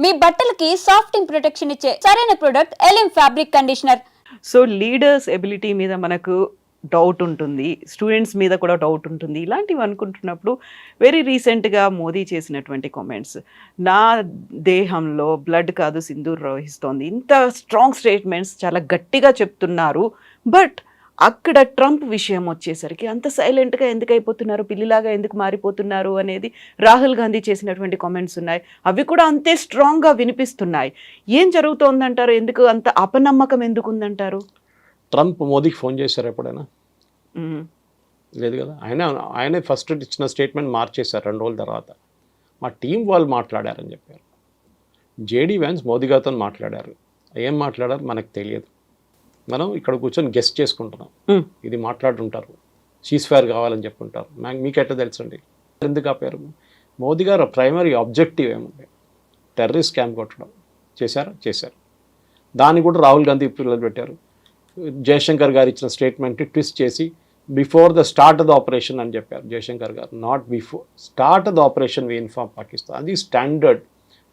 మీ బట్టలకి సాఫ్టింగ్ ప్రొటెక్షన్ ఇచ్చే సరైన ప్రొడక్ట్ ఎలిమ్ fabric conditioner. So leaders ability మీద మనకు డౌట్ ఉంటుంది, స్టూడెంట్స్ మీద కూడా డౌట్ ఉంటుంది. ఇలాంటివి అనుకుంటున్నప్పుడు వెరీ రీసెంట్గా మోదీ చేసినటువంటి కామెంట్స్, నా దేహంలో బ్లడ్ కాదు సింధూర్ ప్రవహిస్తోంది, ఇంత స్ట్రాంగ్ స్టేట్మెంట్స్ చాలా గట్టిగా చెప్తున్నారు. బట్ అక్కడ ట్రంప్ విషయం వచ్చేసరికి అంత సైలెంట్గా ఎందుకు అయిపోతున్నారు, పిల్లిలాగా ఎందుకు మారిపోతున్నారు అనేది రాహుల్ గాంధీ చేసినటువంటి కామెంట్స్ ఉన్నాయి. అవి కూడా అంతే స్ట్రాంగ్గా వినిపిస్తున్నాయి. ఏం జరుగుతోందంటారు? ఎందుకు అంత అపనమ్మకం ఎందుకు ఉందంటారు? ట్రంప్ మోదీకి ఫోన్ చేశారు ఎప్పుడైనా? లేదు కదా. ఆయనే ఫస్ట్ ఇచ్చిన స్టేట్మెంట్ మార్చేశారు 2 రోజుల తర్వాత. మా టీం వాళ్ళు మాట్లాడారని చెప్పారు. జేడీ వ్యాన్స్ మోదీ గారితో మాట్లాడారు. ఏం మాట్లాడారు మనకు తెలియదు. మనం ఇక్కడ కూర్చొని గెస్ట్ చేసుకుంటున్నాం, ఇది మాట్లాడుతుంటారు, సీజ్ ఫైర్ కావాలని చెప్పుంటారు. మీకు ఎట్లా తెలుసండి? ఎందుకు ఆపారు? మోదీ గారు ప్రైమరీ ఆబ్జెక్టివ్ ఏముంది? టెర్రరిస్ట్ క్యాంప్ కొట్టడం. చేశారు. దాన్ని కూడా రాహుల్ గాంధీ పిల్లలు పెట్టారు. జయశంకర్ గారు ఇచ్చిన స్టేట్మెంట్ ట్విస్ట్ చేసి before the start of the operation అని చెప్పారు Jaishankar garu. Not before start of the operation we inform Pakistan. అది స్టాండర్డ్.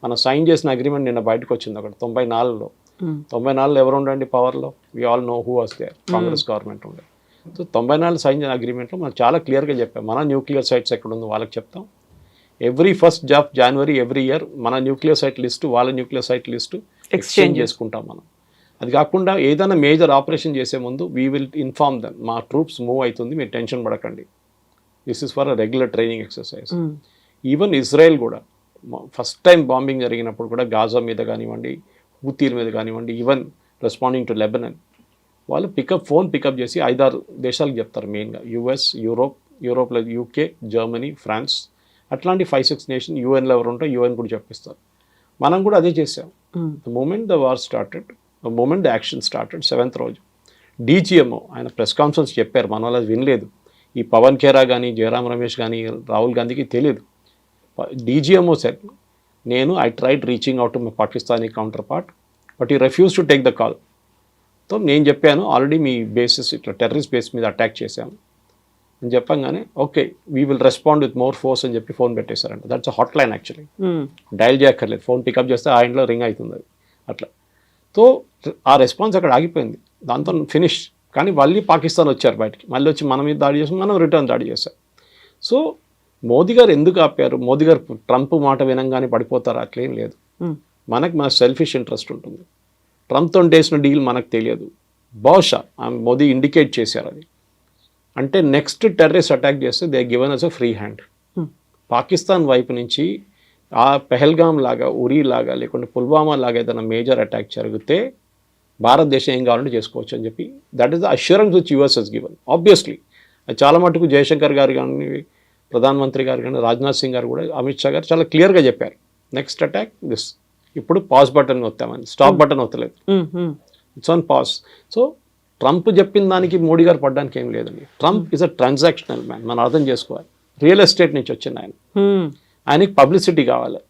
మనం సైన్ చేసిన అగ్రిమెంట్ నిన్న బయటకు వచ్చింది ఒకటి 94లో. 94లో ఎవరు ఉండండి పవర్లో? We all know who was there. Congress government ఉండే. సో 94 సైన్ చేసిన అగ్రిమెంట్లో మనం చాలా క్లియర్గా చెప్పాం, మన న్యూక్లియర్ సైట్స్ ఎక్కడ ఉందో వాళ్ళకి చెప్తాం. Every 1st of January every year మన న్యూక్లియర్ సైట్ లిస్టు, వాళ్ళ న్యూక్లియర్ సైట్ లిస్టు ఎక్స్చేంజ్ చేసుకుంటాం మనం. అది కాకుండా ఏదైనా మేజర్ ఆపరేషన్ చేసే ముందు వీ విల్ ఇన్ఫార్మ్ దెమ్, మా ట్రూప్స్ మూవ్ అవుతుంది, మీరు టెన్షన్ పడకండి. This is for a regular training exercise. Even Israel కూడా ఫస్ట్ టైం బాంబింగ్ జరిగినప్పుడు కూడా గాజా మీద కానివ్వండి, హూతీల మీద కానివ్వండి, ఈవెన్ రెస్పాండింగ్ టు లెబనన్, వాళ్ళు ఫోన్ పికప్ చేసి 5-6 దేశాలకు చెప్తారు. మెయిన్గా యుఎస్, యూరోప్లో యూకే, జర్మనీ, ఫ్రాన్స్, అట్లాంటి 5-6 నేషన్ యూఎన్లో ఎవరు ఉంటే యూఎన్ కూడా చెప్పిస్తారు. మనం కూడా అదే చేసాం. The moment the war started, the moment the action started, 7th రోజు డీజీఎంఓ ఆయన ప్రెస్ కాన్ఫరెన్స్ చెప్పారు. మన వాళ్ళు వినలేదు. ఈ పవన్ ఖేరా కానీ, జయరామ్ రమేష్ కానీ, రాహుల్ గాంధీకి తెలియదు. DGMO said, I tried reaching out to my Pakistani counter part but he refuse to take the call. So నేను చెప్పాను ఆల్రెడీ మీ బేసెస్ ఇట్లా టెర్రరిస్ట్ బేస్ మీద అటాక్ చేశాము అని చెప్పంగానే okay we will respond with more force అని చెప్పి ఫోన్ పెట్టేశారంట. That's a hot line actually. Dial చేయక్కర్లేదు, ఫోన్ పికప్ చేస్తే ఆ ఇంట్లో రింగ్ అవుతుంది అది అట్లా. సో ఆ రెస్పాన్స్ అక్కడ ఆగిపోయింది, దాంతో ఫినిష్. కానీ మళ్ళీ పాకిస్తాన్ వచ్చారు బయటికి, మళ్ళీ వచ్చి మన మీద దాడి చేసాం, మనం రిటర్న్ దాడి చేశాం. సో మోదీ గారు ఎందుకు ఆపారు? మోదీ గారు ట్రంప్ మాట వినంగానే పడిపోతారు అట్లేం లేదు. మన సెల్ఫిష్ ఇంట్రెస్ట్ ఉంటుంది. ట్రంప్తో చేసిన డీల్ మనకు తెలియదు. బహుశా మోదీ ఇండికేట్ చేశారు అది. అంటే నెక్స్ట్ టెర్రరిస్ట్ అటాక్ చేస్తే they given us a free hand. Pakistan వైపు నుంచి ఆ పెహల్గాం లాగా, ఉరీ లాగా, లేకుంటే పుల్వామా లాగా ఏదైనా మేజర్ అటాక్ జరిగితే భారతదేశం ఏం కావాలంటే చేసుకోవచ్చు అని చెప్పి that is the assurance which US has given. Obviously అది చాలా మటుకు జయశంకర్ గారు కానీ, ప్రధానమంత్రి గారు కానీ, రాజ్నాథ్ సింగ్ గారు కూడా, అమిత్ షా గారు చాలా క్లియర్గా చెప్పారు నెక్స్ట్ అటాక్ దిస్. ఇప్పుడు పాజ్ బటన్ వస్తామని, స్టాప్ బటన్ వస్తలేదు, it's on pause. So Trump చెప్పిన దానికి మోడీ గారు పడడానికి ఏం లేదండి. Trump is a transactional man, మనం అర్థం చేసుకోవాలి. రియల్ ఎస్టేట్ నుంచి వచ్చింది ఆయన. ఆయనకి పబ్లిసిటీ కావాలి,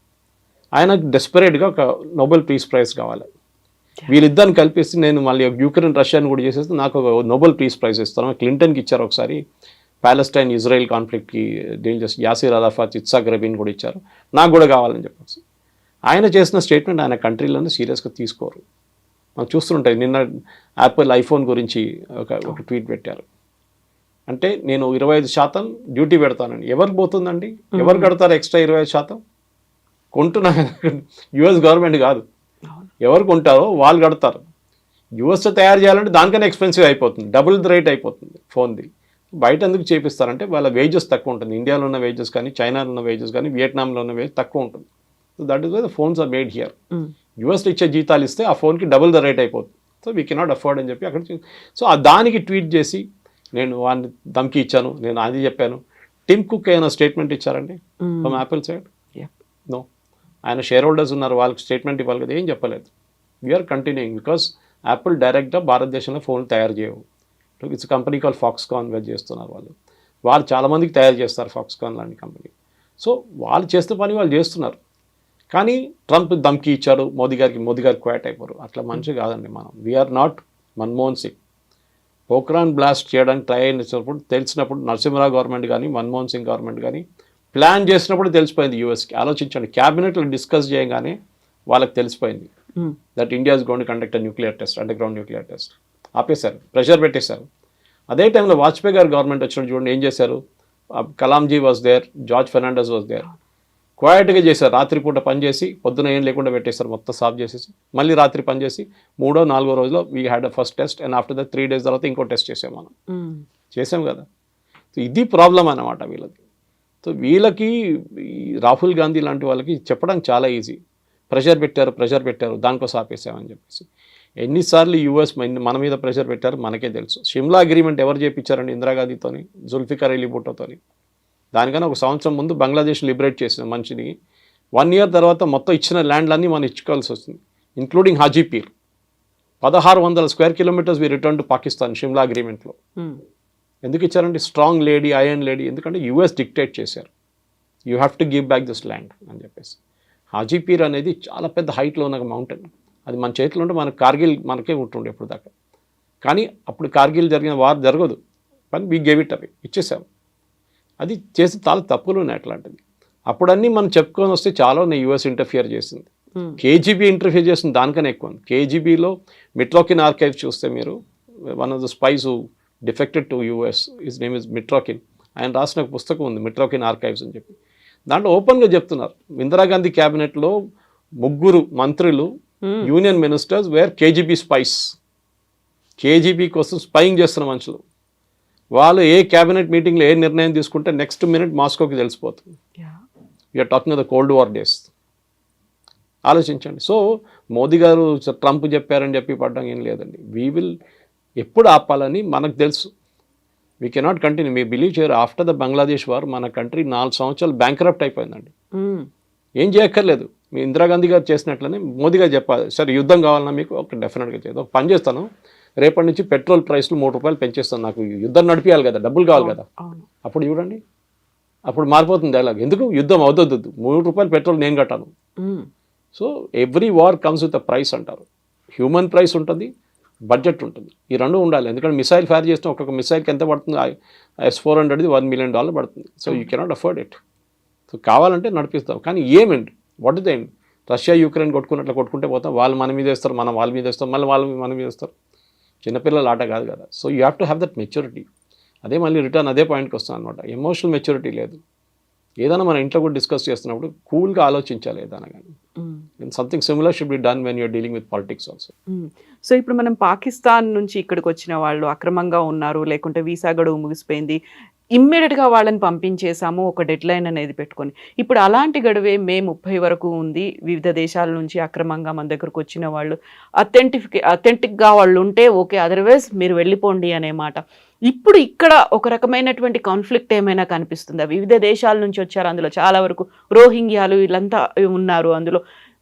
ఆయనకు డెస్పరేట్గా ఒక నోబెల్ పీస్ ప్రైజ్ కావాలి. వీళ్ళిద్దరిని కల్పిస్తే నేను మళ్ళీ యుక్రెయిన్ రష్యాని కూడా చేసేస్తే నాకు ఒక నోబెల్ పీస్ ప్రైజ్ ఇస్తాను. క్లింటన్కి ఇచ్చారు ఒకసారి, ప్యాలెస్టైన్ ఇజ్రాయెల్ కాన్ఫ్లిక్ట్కి డీల్ చేసి యాసిర్ అరాఫాత్, ఇత్సాక్ రబీన్ కూడా ఇచ్చారు, నాకు కూడా కావాలని చెప్పేసి. ఆయన చేసిన స్టేట్మెంట్ ఆయన కంట్రీలోనే సీరియస్గా తీసుకోరు. మనం చూస్తుంటాయి. నిన్న యాపిల్ ఐఫోన్ గురించి ఒక ట్వీట్ పెట్టారు. అంటే నేను 25% డ్యూటీ పెడతానండి. ఎవరికి పోతుందండి? ఎవరు కడతారు ఎక్స్ట్రా 25%? కొంటున్నా యుఎస్ గవర్నమెంట్ కాదు, ఎవరు కొంటారో వాళ్ళు కడతారు. యుఎస్లో తయారు చేయాలంటే దానికన్నా ఎక్స్పెన్సివ్ అయిపోతుంది, డబుల్ ద రేట్ అయిపోతుంది ఫోన్ది. బయట ఎందుకు చేపిస్తారంటే వాళ్ళ వేజెస్ తక్కువ ఉంటుంది. ఇండియాలో ఉన్న వేజెస్ కానీ, చైనాలో ఉన్న వేజెస్ కానీ, వియట్నాంలో ఉన్న వేజెస్ తక్కువ ఉంటుంది. So that is why the phones are made here. యూఎస్లో ఇచ్చే జీతాలు ఇస్తే ఆ ఫోన్కి డబుల్ ద రేట్ అయిపోతుంది. సో వీ కెనాట్ అఫోర్డ్ అని చెప్పి అక్కడ. సో దానికి ట్వీట్ చేసి నేను వాడిని ధమ్కి ఇచ్చాను, నేను అది చెప్పాను. టిమ్ కుక్ ఏమైనా స్టేట్మెంట్ ఇచ్చారండి ఫ్రమ్ యాపిల్ సైడ్? నో. ఆయన షేర్ హోల్డర్స్ ఉన్నారు, వాళ్ళకి స్టేట్మెంట్ ఇవ్వాలి కదా, ఏం చెప్పలేదు. వీఆర్ కంటిన్యూయింగ్ బికాస్ యాపిల్ డైరెక్ట్గా భారతదేశంలో ఫోన్లు తయారు చేయవు. It's company call Foxconn where చేస్తున్నారు వాళ్ళు చాలామందికి తయారు చేస్తారు ఫాక్స్కాన్ లాంటి కంపెనీ. సో వాళ్ళు చేస్తే పని వాళ్ళు చేస్తున్నారు. కానీ ట్రంప్ ధమ్కి ఇచ్చాడు మోదీ గారు క్వాట్ అయిపోరు. అట్లా మనిషి కాదండి మనం. We're not Manmohan Singh. Pokhran blast చేయడానికి ట్రై అయినప్పుడు తెలిసినప్పుడు నరసింహరావు గవర్నమెంట్ కానీ, మన్మోహన్ సింగ్ గవర్నమెంట్ కానీ ప్లాన్ చేసినప్పుడు తెలిసిపోయింది యూఎస్కి. ఆలోచించండి, క్యాబినెట్లో డిస్కస్ చేయగానే వాళ్ళకి తెలిసిపోయింది that India is going to conduct nuclear test, under ground nuclear test. ఆపేశారు, ప్రెషర్ పెట్టేశారు. అదే టైంలో వాజ్పేయి గారు గవర్నమెంట్ వచ్చినప్పుడు చూడండి ఏం చేశారు, Kalamji was there, George Fernandes was there. క్వైట్గా చేశారు, రాత్రిపూట పనిచేసి పొద్దున ఏం లేకుండా పెట్టేశారు, మొత్తం సాఫ్ చేసేసి మళ్ళీ రాత్రి పనిచేసి 3వ 4వ రోజులో we had a first test and after that 3 days తర్వాత ఇంకో టెస్ట్ చేసాం మనం. చేసాం కదా. సో ఇది ప్రాబ్లం అన్నమాట వీళ్ళకి. సో వీళ్ళకి రాహుల్ గాంధీ లాంటి వాళ్ళకి చెప్పడానికి చాలా ఈజీ, ప్రెషర్ పెట్టారు దానికోసం ఆపేసామని చెప్పేసి. ఎన్నిసార్లు యూఎస్ మన మీద ప్రెషర్ పెట్టారు మనకే తెలుసు. షిమ్లా అగ్రిమెంట్ ఎవరు చేయించారండి, ఇందిరాగాంధీతోని, జుల్ఫికర్ అలీ భుట్టోతోని. దానికన్నా ఒక సంవత్సరం ముందు బంగ్లాదేశ్ లిబరేట్ చేసిన మనిషిని 1 year తర్వాత మొత్తం ఇచ్చిన ల్యాండ్లన్నీ మనం ఇచ్చుకోవాల్సి వస్తుంది, including Hajipir. 1600 square kilometers we return to Pakistan Shimla అగ్రిమెంట్లో. ఎందుకు ఇచ్చారంటే స్ట్రాంగ్ లేడీ, ఐరన్ లేడీ, ఎందుకంటే యూఎస్ డిక్టేట్ చేశారు you have to give back this land అని చెప్పేసి. హాజీపీర్ అనేది చాలా పెద్ద హైట్లో ఉన్న మౌంటైన్, అది మన చేతిలో ఉంటే మనకు కార్గిల్ మనకే ఉంటుండే ఇప్పుడు దాకా. కానీ అప్పుడు కార్గిల్ జరిగిన వార్ జరగదు, కానీ వీ గేవ్ ఇట్ అవి ఇచ్చేసాం. అది చేసి చాలా తప్పులు ఉన్నాయి అట్లాంటివి. అప్పుడన్నీ మనం చెప్పుకొని వస్తే చాలా యూఎస్ ఇంటర్ఫియర్ చేసింది, కేజీబీ ఇంటర్ఫియర్ చేసింది దానికన్నా ఎక్కువ. కేజీబీలో మిట్రోకిన్ ఆర్కైవ్ చూస్తే మీరు, one of the spice who defected to US, his name is మిట్రోకిన్. ఆయన రాసిన ఒక పుస్తకం ఉంది మిట్రోకిన్ ఆర్కైవ్స్ అని చెప్పి. దాంట్లో ఓపెన్గా చెప్తున్నారు ఇందిరాగాంధీ క్యాబినెట్లో 3 మంత్రులు union ministers were KGB spies. KGB కోసం స్పైయింగ్ చేస్తున్న మనుషులు. వాళ్ళు ఏ క్యాబినెట్ మీటింగ్లో ఏ నిర్ణయం తీసుకుంటే నెక్స్ట్ మినిట్ మాస్కోకి తెలిసిపోతుంది. You're talking the cold war days. ఆలోచించండి. సో మోదీ గారు ట్రంప్ చెప్పారని చెప్పి పడడం ఏం లేదండి. వీ విల్ ఎప్పుడు ఆపాలని మనకు తెలుసు. We cannot continue. Me believe చేయరు, ఆఫ్టర్ ద బంగ్లాదేశ్ వార్ మన కంట్రీ 4 సంవత్సరాలు బ్యాంక్రప్ట్ అయిపోయిందండి. ఏం చేయక్కర్లేదు, మీ ఇందిరాగాంధీ గారు చేసినట్లనే మోదీ గారు చెప్పాలి, సరే యుద్ధం కావాలన్నా మీకు ఒక డెఫినెట్గా చేయదు, ఒక పని చేస్తాను, రేపటి నుంచి పెట్రోల్ ప్రైస్లు 3 రూపాయలు పెంచేస్తాను, నాకు యుద్ధం నడిపించాలి కదా, డబ్బులు కావాలి కదా. అప్పుడు చూడండి, అప్పుడు మారిపోతుంది డైలాగ్. ఎందుకు యుద్ధం అవుతుంది, 3 రూపాయలు పెట్రోల్ నేను కట్టాను. So every war comes with a price అంటారు. హ్యూమన్ ప్రైస్ ఉంటుంది, బడ్జెట్ ఉంటుంది, ఈ రెండు ఉండాలి. ఎందుకంటే మిసైల్ ఫైర్ చేస్తే ఒక్కొక్క మిసైల్కి ఎంత పడుతుంది, S-400ది $1 million పడుతుంది. So you cannot afford it. So కావాలంటే నడిపిస్తాం, కానీ ఏమండి, what is the end? Russia Ukraine కొట్టుకున్నట్లు కొట్టుకుంటే పోతాం, వాళ్ళు మన మీద వేస్తారు, మనం వాళ్ళ మీద వేస్తాం, మళ్ళీ వాళ్ళు మన మీద వేస్తారు. చిన్నపిల్లల ఆట కాదు కదా. So you have to have that maturity. అదే మళ్ళీ రిటర్న్ అదే పాయింట్కి వస్తాను అనమాట. ఎమోషనల్ మెచ్యూరిటీ లేదు. ఏదైనా మన ఇంట్లో కూడా డిస్కస్ చేస్తున్నప్పుడు కూల్గా ఆలోచించాలి ఏదైనా కానీ. Something similar should be done when you're dealing with politics also. So ఇప్పుడు మనం పాకిస్తాన్ నుంచి ఇక్కడికి వచ్చిన వాళ్ళు అక్రమంగా ఉన్నారు, లేకుంటే వీసా గడువు ముగిసిపోయింది, ఇమ్మీడియట్గా వాళ్ళని పంపించేసాము ఒక డెడ్ లైన్ అనేది పెట్టుకొని. ఇప్పుడు అలాంటి గడువే మే 30 వరకు ఉంది. వివిధ దేశాల నుంచి అక్రమంగా మన దగ్గరకు వచ్చిన వాళ్ళు అథెంటిక్గా వాళ్ళు ఉంటే ఓకే, అదర్వైజ్ మీరు వెళ్ళిపోండి అనే మాట. ఇప్పుడు ఇక్కడ ఒక రకమైనటువంటి కాన్ఫ్లిక్ట్ ఏమైనా కనిపిస్తుందా? వివిధ దేశాల నుంచి వచ్చారు, అందులో చాలా వరకు రోహింగ్యాలు వీళ్ళంతా ఉన్నారు, అందులో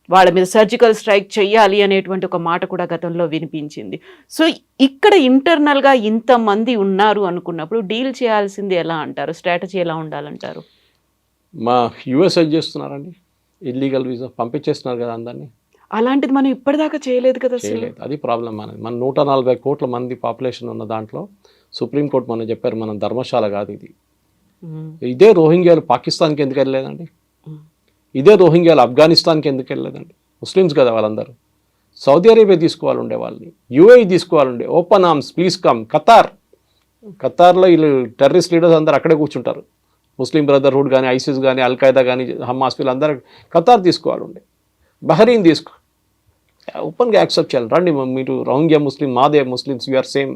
వాళ్ళ మీద సర్జికల్ స్ట్రైక్ చేయాలి అనేటువంటి ఒక మాట కూడా గతంలో వినిపించింది. సో ఇక్కడ ఇంటర్నల్గా ఇంతమంది ఉన్నారు అనుకున్నప్పుడు డీల్ చేయాల్సింది ఎలా అంటారు? స్ట్రాటజీ ఎలా ఉండాలంటారు? మా యూఎస్ ఏం చేస్తున్నారండి, ఇల్లీగల్ వీసా పంపించేస్తున్నారు కదా అందరినీ. అలాంటిది మనం ఇప్పటిదాకా చేయలేదు కదా. చేయలేదు, అది ప్రాబ్లం. మన 140 కోట్ల మంది పాపులేషన్ ఉన్న దాంట్లో సుప్రీంకోర్టు మనం చెప్పారు, మనం ధర్మశాల కాదు ఇది. ఇదే రోహింగ్యాలు పాకిస్తాన్కి ఎందుకు వెళ్ళలేదండి? ఇదే రోహింగ్యాలు ఆఫ్ఘనిస్తాన్కి ఎందుకు వెళ్ళలేదండి? ముస్లిమ్స్ కదా వాళ్ళందరూ. సౌదీ అరేబియా తీసుకోవాలండే వాళ్ళని, యుఏఈ తీసుకోవాలండే, ఓపెన్ ఆర్మ్స్ ప్లీజ్ కమ్. ఖతార్లో వీళ్ళు టెర్రరిస్ట్ లీడర్స్ అందరూ అక్కడే కూర్చుంటారు. ముస్లిం బ్రదర్హుడ్ కానీ, ఐసిస్ కానీ, అల్ఖైదా కానీ, హమాస్ వీళ్ళందరూ ఖతార్ తీసుకోవాలండే. బహరీన్ తీసుకో, ఓపెన్గా యాక్సెప్ట్ చేయాలి. రండి మీరు రోహింగ్యా ముస్లిం, మాదే ముస్లిమ్స్, యూఆర్ సేమ్.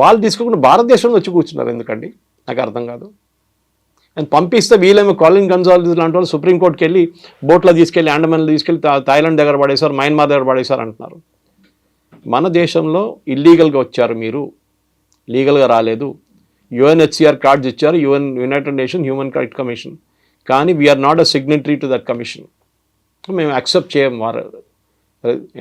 వాళ్ళు తీసుకోకుండా భారతదేశంలో వచ్చి కూర్చున్నారు ఎందుకండి? నాకు అర్థం కాదు. అండ్ పంపిస్తే వీళ్ళేమో కాలిన్ గన్జాల్స్ లాంటి వాళ్ళు సుప్రీంకోర్టుకి వెళ్ళి బోట్లో తీసుకెళ్ళి, అండమాన్లో తీసుకెళ్ళి థాయిలాండ్ దగ్గర పడేశారు, మయన్మార్ దగ్గర పడేశారు అంటున్నారు. మన దేశంలో ఇల్లీగల్గా వచ్చారు, మీరు లీగల్గా రాలేదు. UNHCR కార్డ్స్ ఇచ్చారు, United nation human right commission, కానీ we are not a signatory to that commission. మేము యాక్సెప్ట్ చేయం. వారు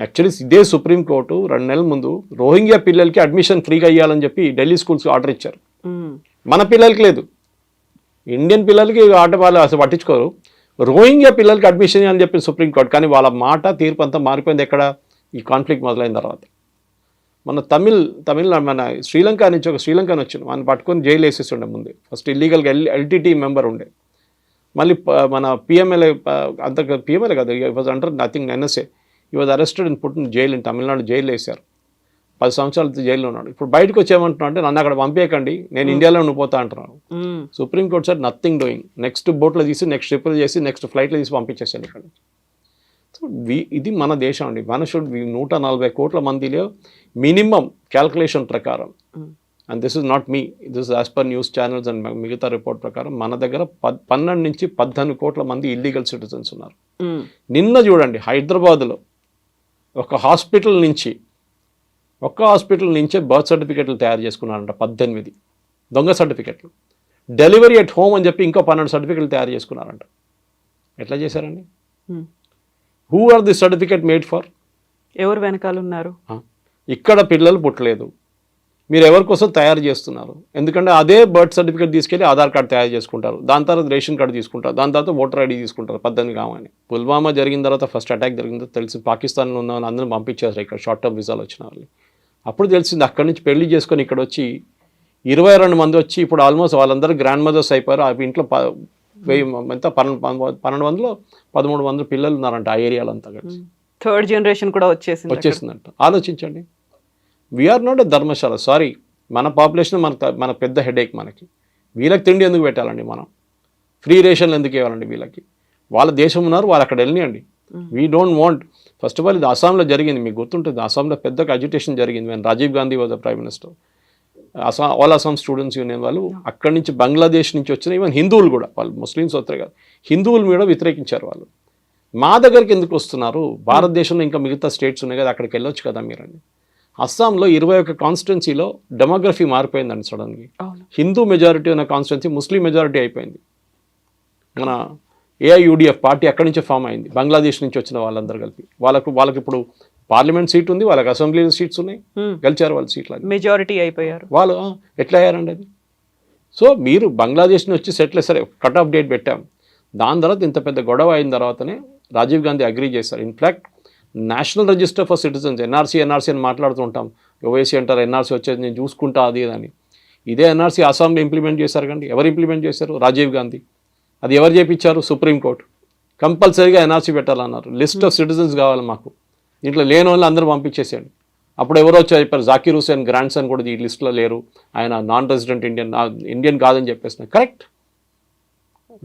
యాక్చువల్లీ ఇదే సుప్రీంకోర్టు 2 నెలల ముందు రోహింగ్యా పిల్లలకి అడ్మిషన్ ఫ్రీగా ఇవ్వాలని చెప్పి ఢిల్లీ స్కూల్స్కి ఆర్డర్ ఇచ్చారు. మన పిల్లలకి లేదు, ఇండియన్ పిల్లలకి ఆట వాళ్ళు అసలు పట్టించుకోరు. రోహింగ్యా పిల్లలకి అడ్మిషన్ ఇవ్వాలని చెప్పి సుప్రీంకోర్టు, కానీ వాళ్ళ మాట తీర్పు అంతా మారిపోయింది ఎక్కడ? ఈ కాన్ఫ్లిక్ట్ మొదలైన తర్వాత. మన మన శ్రీలంక నుంచి ఒక శ్రీలంకన్ వచ్చిండు, మనం పట్టుకొని జైలు వేసేస్తుండే ముందే. ఫస్ట్ ఇల్లీగల్గా LTT మెంబర్ ఉండే, మళ్ళీ మన పిఎంఎల్ఏ అంత పిఎంఎల్ఏ కాదు, వాజ్ అండర్ నథింగ్ ఎన్ఎస్ఏ, ఈ was arrested and put in jail in Tamil Nadu jail వేశారు. 10 సంవత్సరాలు జైల్లో ఉన్నాడు. ఇప్పుడు బయటకు వచ్చేయమంటున్నా అంటే నన్ను అక్కడ పంపేయకండి, నేను ఇండియాలో ఉండిపోతా అంటున్నాను. Supreme court sir nothing doing, next బోట్లో తీసి నెక్స్ట్ ట్రిపుల్ చేసి నెక్స్ట్ ఫ్లైట్లో తీసి పంపించేసాను ఇక్కడ. సో ఇది మన దేశం అండి. మన 140 కోట్ల మందిలో మినిమం క్యాల్కులేషన్ ప్రకారం, and this is not me, this as per news channels and మిగతా రిపోర్ట్ ప్రకారం మన దగ్గర 12 నుంచి 18 కోట్ల మంది ఇల్లీగల్ సిటిజన్స్ ఉన్నారు. నిన్న చూడండి హైదరాబాద్లో ఒక హాస్పిటల్ నుంచే బర్త్ సర్టిఫికెట్లు తయారు చేసుకున్నారంట, 18 దొంగ సర్టిఫికెట్లు. డెలివరీ ఎట్ హోమ్ అని చెప్పి ఇంకో 12 సర్టిఫికెట్లు తయారు చేసుకున్నారంట. ఎట్లా చేశారండి? Who are the certificate made for? ఎవరు వెనకాల ఉన్నారు? ఇక్కడ పిల్లలు పుట్టలేదు, మీరు ఎవరి కోసం తయారు చేస్తున్నారు? ఎందుకంటే అదే బర్త్ సర్టిఫికేట్ తీసుకెళ్ళి ఆధార్ కార్డు తయారు చేసుకుంటారు, దాని తర్వాత రేషన్ కార్డు తీసుకుంటారు, దాని తర్వాత ఓటర్ ఐడి తీసుకుంటారు 18 కామని. పుల్వామా జరిగిన తర్వాత ఫస్ట్ అటాక్ జరిగిన తర్వాత తెలిసి పాకిస్తాన్లో ఉన్న వాళ్ళు అందరూ పంపించారు ఇక్కడ షార్ట్ టర్మ్ వీసాలు వచ్చిన వాళ్ళు. అప్పుడు తెలిసింది అక్కడి నుంచి పెళ్లి చేసుకొని ఇక్కడ వచ్చి 22 మంది వచ్చి ఇప్పుడు ఆల్మోస్ట్ వాళ్ళందరూ గ్రాండ్ మదర్స్ అయిపోయారు. ఆ ఇంట్లో 1200 పిల్లలు ఉన్నారంట ఆ ఏరియాలో అంతా కలిసి. థర్డ్ జనరేషన్ కూడా వచ్చేసిందంట. ఆలోచించండి. We're not a dharamshala, sorry. మన పాపులేషన్ మన పెద్ద హెడేక్ మనకి. వీళ్ళకి తిండి ఎందుకు పెట్టాలండి? మనం ఫ్రీ రేషన్లు ఎందుకు ఇవ్వాలండి వీళ్ళకి? వాళ్ళ దేశం ఉన్నారు, వాళ్ళు అక్కడ వెళ్ళినాయండి. We don't want. First of all ఇది అస్సాంలో జరిగింది, మీకు గుర్తుంటుంది. అస్సాంలో పెద్ద అజిటేషన్ జరిగింది when Rajiv Gandhi was the prime minister. All Assam students union వాళ్ళు అక్కడి నుంచి బంగ్లాదేశ్ నుంచి వచ్చిన ఈవెన్ హిందువులు కూడా, వాళ్ళు ముస్లిమ్స్ వస్తే కాదు హిందువులు కూడా వ్యతిరేకించారు వాళ్ళు. మా దగ్గరికి ఎందుకు వస్తున్నారు? భారతదేశంలో ఇంకా మిగతా స్టేట్స్ ఉన్నాయి కదా, అక్కడికి వెళ్ళొచ్చు కదా మీరండి. అస్సాంలో 21 కాన్స్టిట్యున్సీలో డెమోగ్రఫీ మారిపోయిందండి సడన్గా. హిందూ మెజారిటీ ఉన్న కాన్స్టిట్యున్సీ ముస్లిం మెజారిటీ అయిపోయింది. మన ఏఐయుడిఎఫ్ పార్టీ అక్కడి నుంచే ఫామ్ అయింది, బంగ్లాదేశ్ నుంచి వచ్చిన వాళ్ళందరూ కలిపి. వాళ్ళకి ఇప్పుడు పార్లమెంట్ సీట్ ఉంది, వాళ్ళకి అసెంబ్లీ సీట్స్ ఉన్నాయి, గెలిచారు వాళ్ళు సీట్లు, మెజారిటీ అయిపోయారు వాళ్ళు. ఎట్లా అయ్యారండి అది? సో మీరు బంగ్లాదేశ్ నుంచి వచ్చి సెటిల్ సరే కట్ ఆఫ్ డేట్ పెట్టాం, దాని తర్వాత ఇంత పెద్ద గొడవ అయిన తర్వాతనే రాజీవ్ గాంధీ అగ్రీ చేశారు. In fact national register for citizens, NRC అని మాట్లాడుతూ ఉంటాం, ఓవైసీ అంటారు, ఎన్ఆర్సీ వచ్చేది నేను చూసుకుంటా అది అని. ఇదే ఎన్ఆర్సీ అస్సాంలో ఇంప్లిమెంట్ చేశారు కండి. ఎవరు ఇంప్లిమెంట్ చేశారు? రాజీవ్ గాంధీ. అది ఎవరు చేయించారు? సుప్రీంకోర్టు. కంపల్సరీగా ఎన్ఆర్సీ పెట్టాలన్నారు. లిస్ట్ ఆఫ్ సిటిజన్స్ కావాలి మాకు, దీంట్లో లేని వాళ్ళు అందరూ పంపించేసేయండి. అప్పుడు ఎవరో వచ్చి చెప్పారు జాకీర్ హుసేన్ గ్రాండ్ సన్ కూడా ఈ లిస్ట్లో లేరు, ఆయన నాన్ రెసిడెంట్ ఇండియన్ కాదని చెప్పేసిన. Correct,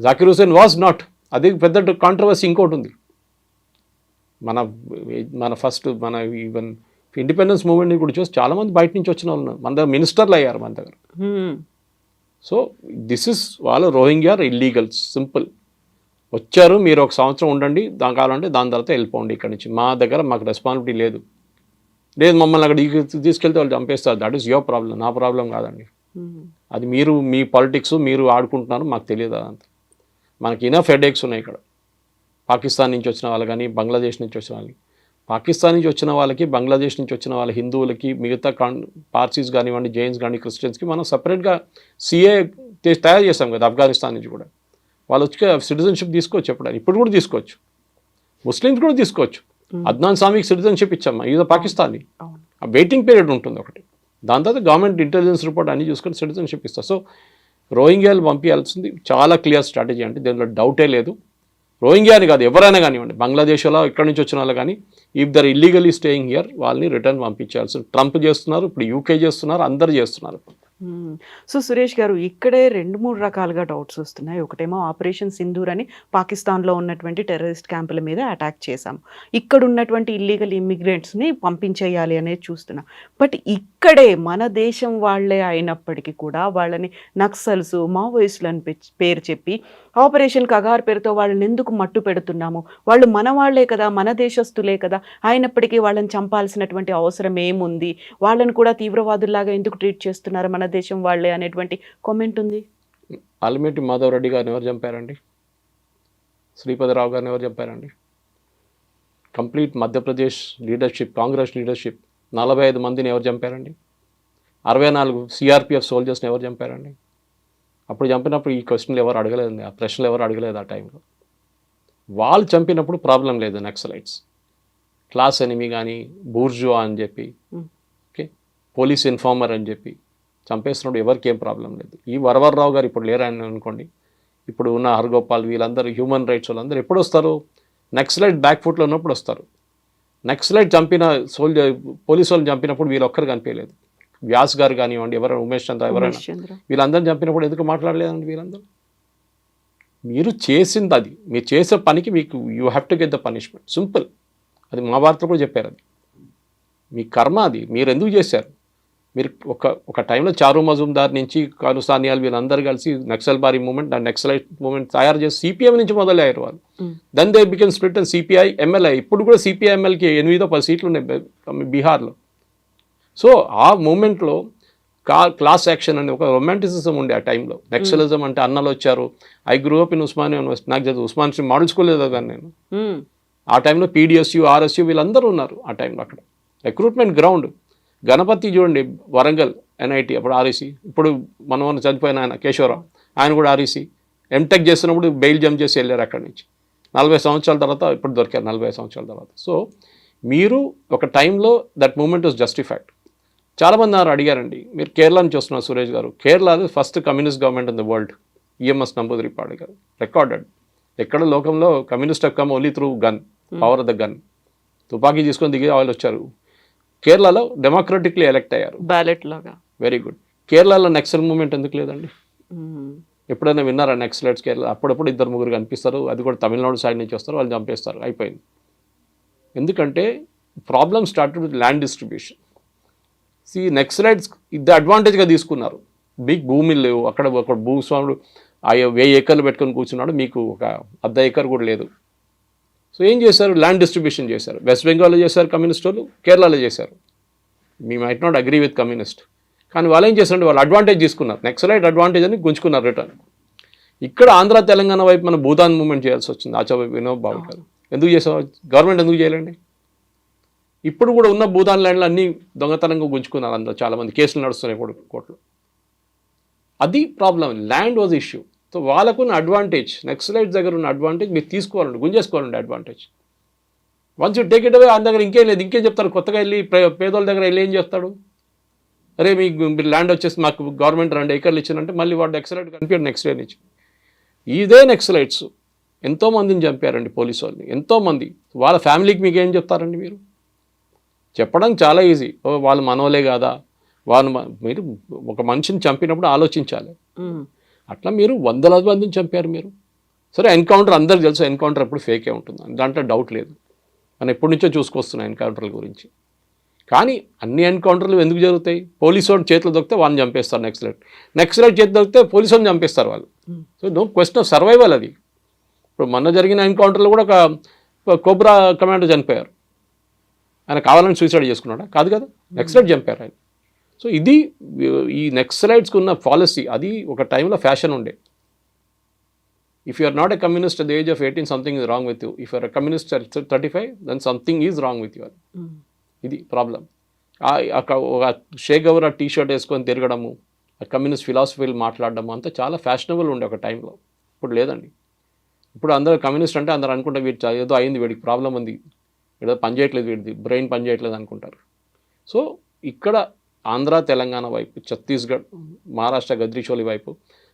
Zakir Hussain was not. అది పెద్ద కాంట్రవర్సీ ఇంకోటి ఉంది. మన ఫస్ట్ ఈవెన్ ఇండిపెండెన్స్ మూవ్మెంట్ కూడా చూసి చాలామంది బయట నుంచి వచ్చిన వాళ్ళు మన దగ్గర మినిస్టర్లు అయ్యారు మన దగ్గర. సో దిస్ ఇస్ వాళ్ళు రోహింగ్యా ఇల్లీగల్స్, సింపుల్. వచ్చారు, మీరు 1 సంవత్సరం ఉండండి, కావాలంటే దాని తర్వాత వెళ్ళిపోండి ఇక్కడి నుంచి. మా దగ్గర మాకు రెస్పాన్సిబిలిటీ లేదు, మమ్మల్ని అక్కడ తీసుకెళ్తే వాళ్ళు చంపేస్తారు. దట్ ఈస్ యువర్ ప్రాబ్లం, నా ప్రాబ్లం కాదండి. అది మీరు మీ పాలిటిక్స్ మీరు ఆడుకుంటున్నారు, మాకు తెలియదు అదంతా. మనకి ఇనఫ్ హెడేక్స్ ఉన్నాయి ఇక్కడ. పాకిస్తాన్ నుంచి వచ్చిన వాళ్ళు కానీ, బంగ్లాదేశ్ నుంచి వచ్చిన వాళ్ళకి, పాకిస్తాన్ నుంచి వచ్చిన వాళ్ళకి, బంగ్లాదేశ్ నుంచి వచ్చిన వాళ్ళ హిందువులకి, మిగతా పార్సీస్ కానివ్వండి, జైన్స్ కానీ, క్రిస్టియన్స్కి మనం సపరేట్గా సిఏ తయారు చేస్తాం కదా. ఆఫ్ఘనిస్తాన్ నుంచి కూడా వాళ్ళు వచ్చి సిటిజన్షిప్ తీసుకోవచ్చు, ఎప్పుడైనా ఇప్పుడు కూడా తీసుకోవచ్చు. ముస్లిమ్స్ కూడా తీసుకోవచ్చు. అద్నాన్ సామీకి సిటిజన్షిప్ ఇచ్చామా, ఇది పాకిస్తానీ. ఆ వెయిటింగ్ పీరియడ్ ఉంటుంది ఒకటి, దాని తర్వాత గవర్నమెంట్ ఇంటెలిజెన్స్ రిపోర్ట్ అన్ని చూసుకొని సిటిజన్షిప్ ఇస్తారు. సో రోహింగ్యాలు పంపించాల్సింది చాలా క్లియర్ స్ట్రాటజీ అంటే దీనిలో డౌటే లేదు. రోహింగ్యా అని కాదు, ఎవరైనా కానివ్వండి, బంగ్లాదేశ్లో ఇక్కడి నుంచి వచ్చిన వాళ్ళు కానీ, if they're illegally staying here వాళ్ళని రిటర్న్ పంపించాల్సి. ట్రంప్ చేస్తున్నారు, ఇప్పుడు యూకే చేస్తున్నారు, అందరు చేస్తున్నారు. సో సురేష్ గారు, ఇక్కడే 2-3 రకాలుగా డౌట్స్ వస్తున్నాయి. ఒకటేమో ఆపరేషన్ సింధూర్ అని పాకిస్తాన్లో ఉన్నటువంటి టెర్రరిస్ట్ క్యాంపుల మీద అటాక్ చేశాము, ఇక్కడ ఉన్నటువంటి ఇల్లీగల్ ఇమ్మిగ్రెంట్స్ని పంపించేయాలి అనేది చూస్తున్నాం. బట్ ఇక్కడే మన దేశం వాళ్ళే అయినప్పటికీ కూడా వాళ్ళని నక్సల్స్, మావోయిస్టులు అని పేరు చెప్పి ఆపరేషన్ కగార్ పేరుతో వాళ్ళని ఎందుకు మట్టు పెడుతున్నాము? వాళ్ళు మన వాళ్లే కదా, మన దేశస్తులే కదా, అయినప్పటికీ వాళ్ళని చంపాల్సినటువంటి అవసరం ఏముంది? వాళ్ళని కూడా తీవ్రవాదుల్లాగా ఎందుకు ట్రీట్ చేస్తున్నారు మన దేశం వాళ్ళే అనేటువంటి కామెంట్ ఉంది. ఆల్మేటి మాధవ్ రెడ్డి గారిని ఎవరు చంపారండి? శ్రీపతిరావు గారిని ఎవరు చంపారండి? Complete Madhya Pradesh leadership, Congress leadership 45 మందిని ఎవరు చంపారండి? 64 సిఆర్పిఎఫ్ సోల్జర్స్ని ఎవరు చంపారండి? అప్పుడు చంపినప్పుడు ఈ క్వశ్చన్లు ఎవరు అడగలేదండి, ఆ ప్రశ్నలు ఎవరు అడగలేదు ఆ టైంలో. వాళ్ళు చంపినప్పుడు ప్రాబ్లం లేదు. నక్సలైట్స్ క్లాస్ ఎనిమి కానీ, బూర్జువా అని చెప్పి, ఓకే, పోలీస్ ఇన్ఫార్మర్ అని చెప్పి చంపేస్తున్నప్పుడు ఎవరికి ఏం ప్రాబ్లం లేదు. ఈ వరవర్రావు గారు ఇప్పుడు లేరని అనుకోండి, ఇప్పుడు ఉన్న హర్గోపాల్ వీళ్ళందరూ హ్యూమన్ రైట్స్ వాళ్ళందరూ ఎప్పుడు వస్తారు? నక్సలైట్ బ్యాక్ ఫుట్లో ఉన్నప్పుడు వస్తారు. నక్సలైట్ చంపిన పోలీసు వాళ్ళని చంపినప్పుడు వీళ్ళు ఒక్కరు కనిపించలేదు. వ్యాస్ గారు కానివ్వండి, ఎవరైనా ఉమేష్ చంద్ర ఎవరైనా వీళ్ళందరినీ చంపినప్పుడు ఎందుకు మాట్లాడలేదండి వీళ్ళందరూ? మీరు చేసింది అది, మీరు చేసే పనికి మీకు you have to get the punishment, simple. అది మహాభారత్లో కూడా చెప్పారు. అది మీ కర్మ, అది మీరు ఎందుకు చేశారు? మీరు ఒక టైంలో చారు మజుందార్ నుంచి కాను సానియాల్ వీళ్ళందరూ కలిసి నక్సల్ బారీ మూమెంట్, నక్సలైట్ మూమెంట్ తయారు చేసి సిపిఎం నుంచి మొదలయ్యారు వాళ్ళు. Then they became split and CPI MLI. ఇప్పుడు కూడా సిపిఐ ఎంఎల్కి 8-10 సీట్లు ఉన్నాయి బీహార్లో. సో ఆ మూమెంట్లో క్లాస్ యాక్షన్ అనే ఒక రొమాంటిసిజం ఉండే ఆ టైంలో. నక్సలిజం అంటే అన్నలు వచ్చారు. I grew up in Osmania university. నాకు చదువు ఉస్మాన్ మోడల్ స్కూల్ చదివాను నేను. ఆ టైంలో పీడిఎస్యు, ఆర్ఎస్యు వీళ్ళందరూ ఉన్నారు ఆ టైంలో అక్కడ. Recruitment ground. గణపతి చూడండి, వరంగల్ ఎన్ఐటి, అప్పుడు ఆర్ఈసి. ఇప్పుడు మనం చనిపోయిన ఆయన కేశవరావు, ఆయన కూడా ఆర్ఈసి. ఎంటెక్ చేస్తున్నప్పుడు బెయిల్ జంప్ చేసి వెళ్ళారు అక్కడి నుంచి. 40 సంవత్సరాల తర్వాత ఇప్పుడు దొరికారు, 40 సంవత్సరాల తర్వాత. సో మీరు ఒక టైంలో దట్ మూమెంట్ వాజ్ జస్టిఫైడ్. చాలామంది అడిగారండి, మీరు కేరళ నుంచి వస్తున్నారు సురేష్ గారు. Kerala first communist government in the world. EMS Namboodiripad గారు రికార్డెడ్. ఎక్కడ లోకంలో communist come only through gun, power of the gun. తుపాకీ తీసుకొని దిగి వాళ్ళు వచ్చారు. కేరళలో డెమోక్రటిక్లీ ఎలెక్ట్ అయ్యారు, బ్యాలెట్ లాగా. Very good. కేరళలో నక్సల్ మూమెంట్ ఎందుకు లేదండి? ఎప్పుడైనా విన్నారా నక్సలైట్స్ కేరళ? అప్పుడప్పుడు 2-3 కనిపిస్తారు, అది కూడా తమిళనాడు సైడ్ నుంచి వస్తారు, వాళ్ళు చంపేస్తారు, అయిపోయింది. ఎందుకంటే problem started with land distribution. Naxalites ఇది అడ్వాంటేజ్గా తీసుకున్నారు. బిగ్ భూమిలు లేవు అక్కడ. ఒక భూస్వాముడు 1000 ఏకర్లు పెట్టుకొని కూర్చున్నాడు, మీకు ఒక 1/2 ఎకర్ కూడా లేదు. సో ఏం చేశారు? ల్యాండ్ డిస్ట్రిబ్యూషన్ చేశారు. వెస్ట్ బెంగాల్లో చేశారు కమ్యూనిస్ట్ వాళ్ళు, కేరళలో చేశారు. మీ might not agree with communist, కానీ వాళ్ళు ఏం చేశారంటే వాళ్ళు అడ్వాంటేజ్ తీసుకున్నారు. నక్సలైట్ అడ్వాంటేజ్ అని గుంజుకున్నారు రిటర్న్. ఇక్కడ ఆంధ్ర తెలంగాణ వైపు మన భూదాన్ మూవ్మెంట్ చేయాల్సి వచ్చింది. ఆచార్య వినోద్ బాబు గారు ఎందుకు చేసారు? గవర్నమెంట్ ఎందుకు చేయాలండి? ఇప్పుడు కూడా ఉన్న భూదాన్ ల్యాండ్లు అన్నీ దొంగతనంగా గుంజుకున్నారు అందరూ. చాలామంది కేసులు నడుస్తున్నాయి ఇప్పుడు కోర్టులో. అది problem. Land was issue. So వాళ్ళకున్న అడ్వాంటేజ్, నక్సలైట్స్ దగ్గర ఉన్న అడ్వాంటేజ్ మీరు తీసుకోవాలండి, గుంజేసుకోవాలండి advantage. Once you take it away, ఆయన దగ్గర ఇంకేం లేదు. ఇంకేం చెప్తారు? కొత్తగా వెళ్ళి పేదోళ్ళ దగ్గర వెళ్ళి ఏం చేస్తాడు? అరే మీరు ల్యాండ్ వచ్చేసి మాకు గవర్నమెంట్ 2 ఎకర్లు ఇచ్చిందంటే మళ్ళీ వాడు నక్సలైట్ కనిపించాడు నెక్స్ట్ డే నుంచి. ఇదే నక్సలైట్స్ ఎంతోమందిని చంపారండి పోలీసు వాళ్ళని, ఎంతోమంది. వాళ్ళ ఫ్యామిలీకి మీకు ఏం చెప్తారండి? మీరు చెప్పడం చాలా ఈజీ. వాళ్ళు మనోలే కాదా, వాళ్ళు మీరు ఒక మనిషిని చంపినప్పుడు ఆలోచించాలి. అట్లా మీరు 100 మందిని చంపారు మీరు. సరే, ఎన్కౌంటర్ అందరికి తెలుసు, ఎన్కౌంటర్ ఎప్పుడు ఫేకే ఉంటుంది, దాంట్లో డౌట్ లేదు. మనం ఎప్పటి నుంచో చూసుకొస్తున్నాం ఎన్కౌంటర్ల గురించి. కానీ అన్ని ఎన్కౌంటర్లు ఎందుకు జరుగుతాయి? పోలీసు వాడి చేతులు దొరికితే వాళ్ళని చంపేస్తారు నక్సలైట్. నక్సలైట్ చేతులు దొరికితే పోలీసు వాళ్ళని చంపేస్తారు వాళ్ళు. So no question of survival అది. ఇప్పుడు మొన్న జరిగిన ఎన్కౌంటర్లో కూడా ఒక కోబ్రా కమాండర్ చనిపోయారు. ఆయన కావాలని సూసైడ్ చేసుకున్నాడా? కాదు కదా, నక్సలైట్ చంపారు ఆయన. సో ఇది ఈ నక్సలైట్స్కి ఉన్న పాలసీ. అది ఒక టైంలో ఫ్యాషన్ ఉండే. If you are not a communist at the age of 18, something is wrong with you. If you are a communist at 35, then something is wrong with you. ఇది ప్రాబ్లం. ఒక షేక్ గౌరా టీ షర్ట్ వేసుకొని తిరగడము, communist ఫిలాసఫీలు మాట్లాడడము అంతా చాలా fashionable ఉండే ఒక టైంలో. ఇప్పుడు లేదండి. ఇప్పుడు అందరూ కమ్యూనిస్ట్ అంటే అందరూ అనుకుంటే వీడు ఏదో అయింది, వీడికి ప్రాబ్లం ఉంది, ఏదో పనిచేయట్లేదు, వీడిది బ్రెయిన్ పనిచేయట్లేదు అనుకుంటారు. సో ఇక్కడ ఆంధ్ర తెలంగాణ వైపు, ఛత్తీస్గఢ్, మహారాష్ట్ర గద్రిచోలి వైపు,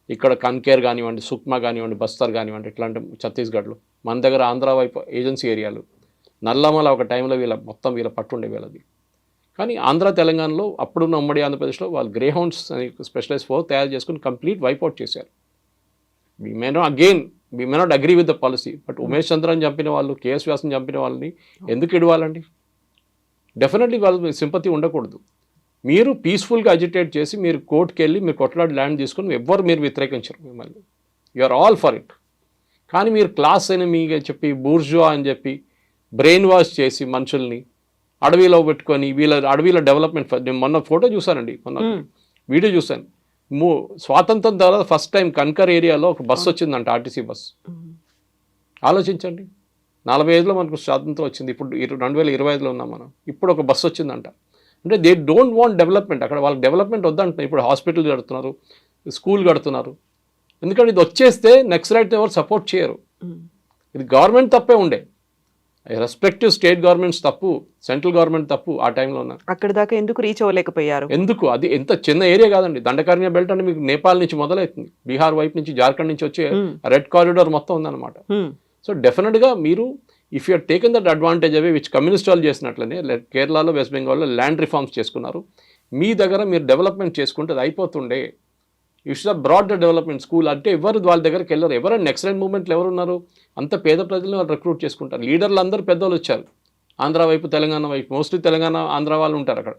ఇక్కడ కన్కేర్ కానివ్వండి, సుక్మా కానివ్వండి, బస్తర్ కానివ్వండి, ఇట్లాంటి ఛత్తీస్గఢ్లో, మన దగ్గర ఆంధ్ర వైపు ఏజెన్సీ ఏరియాలు, నల్లమల ఒక టైంలో మొత్తం వీళ్ళ పట్టుండే వీళ్ళది. కానీ ఆంధ్ర తెలంగాణలో అప్పుడున్న ఉమ్మడి ఆంధ్రప్రదేశ్లో వాళ్ళు గ్రే హౌండ్స్ అని స్పెషలైజ్ ఫోర్ తయారు చేసుకుని కంప్లీట్ వైప్అవుట్ చేశారు. We may not agree with the policy, but Umesh చంద్రని చంపిన వాళ్ళు, కేఎస్ వ్యాస్ని చంపిన వాళ్ళని ఎందుకు ఇవ్వాలండి? డెఫినెట్లీ వాళ్ళు సింపతి ఉండకూడదు. మీరు పీస్ఫుల్గా అజిటేట్ చేసి మీరు కోర్టుకి వెళ్ళి మీరు కొట్లాడి ల్యాండ్ తీసుకొని ఎవ్వరు మీరు వ్యతిరేకించరు మిమ్మల్ని. You are all for it. కానీ మీరు క్లాస్ అని మీకు చెప్పి, బూర్జువా అని చెప్పి బ్రెయిన్ వాష్ చేసి మనుషుల్ని అడవిలో పెట్టుకొని అడవిలో డెవలప్మెంట్. నేను మొన్న ఫోటో చూశానండి, మొన్న వీడియో చూశాను. స్వాతంత్రం తర్వాత ఫస్ట్ టైం కన్కర్ ఏరియాలో ఒక బస్సు వచ్చిందంట, ఆర్టీసీ బస్సు. ఆలోచించండి, 45లో మనకు స్వాతంత్రం వచ్చింది, ఇప్పుడు 2025లో ఉన్నాం మనం. ఇప్పుడు ఒక బస్సు వచ్చిందంట. అంటే దే డోంట్ వాంట్ డెవలప్మెంట్. అక్కడ వాళ్ళకి డెవలప్మెంట్ వద్దంటున్నారు. ఇప్పుడు హాస్పిటల్ కడుతున్నారు, స్కూల్ కడుతున్నారు. ఎందుకంటే ఇది వచ్చేస్తే నక్సలైట్ ఎవరు సపోర్ట్ చేయరు. ఇది గవర్నమెంట్ తప్పే ఉండే. రెస్పెక్టివ్ స్టేట్ గవర్నమెంట్స్ తప్పు, సెంట్రల్ గవర్నమెంట్ తప్పు ఆ టైంలో ఉన్న. అక్కడి దాకా ఎందుకు రీచ్ అవ్వలేకపోయారు? ఎందుకు? అది ఎంత చిన్న ఏరియా కాదండి. దండకారణ్య బెల్ట్ అంటే మీకు నేపాల్ నుంచి మొదలవుతుంది, బీహార్ వైపు నుంచి, జార్ఖండ్ నుంచి వచ్చే రెడ్ కారిడార్ మొత్తం ఉందన్నమాట. సో డెఫినెట్గా మీరు if you taken that advantage away which communist వాళ్ళు చేసినట్లనే కేరళలో, వెస్ట్ బెంగాల్లో ల్యాండ్ రిఫార్మ్స్ చేసుకున్నారు. మీ దగ్గర మీరు డెవలప్మెంట్ చేసుకుంటే అది అయిపోతుండే. You should broad the development school అంటే ఎవరు వాళ్ళ దగ్గరికి వెళ్ళరు. ఎవరైనా నెక్సలైట్ మూవ్మెంట్లు ఎవరు ఉన్నారు? అంత పేద ప్రజలను వాళ్ళు రిక్రూట్ చేసుకుంటారు. లీడర్లు అందరూ పెద్దవాళ్ళు వచ్చారు, ఆంధ్ర వైపు, తెలంగాణ వైపు. మోస్ట్లీ తెలంగాణ, ఆంధ్ర వాళ్ళు ఉంటారు అక్కడ.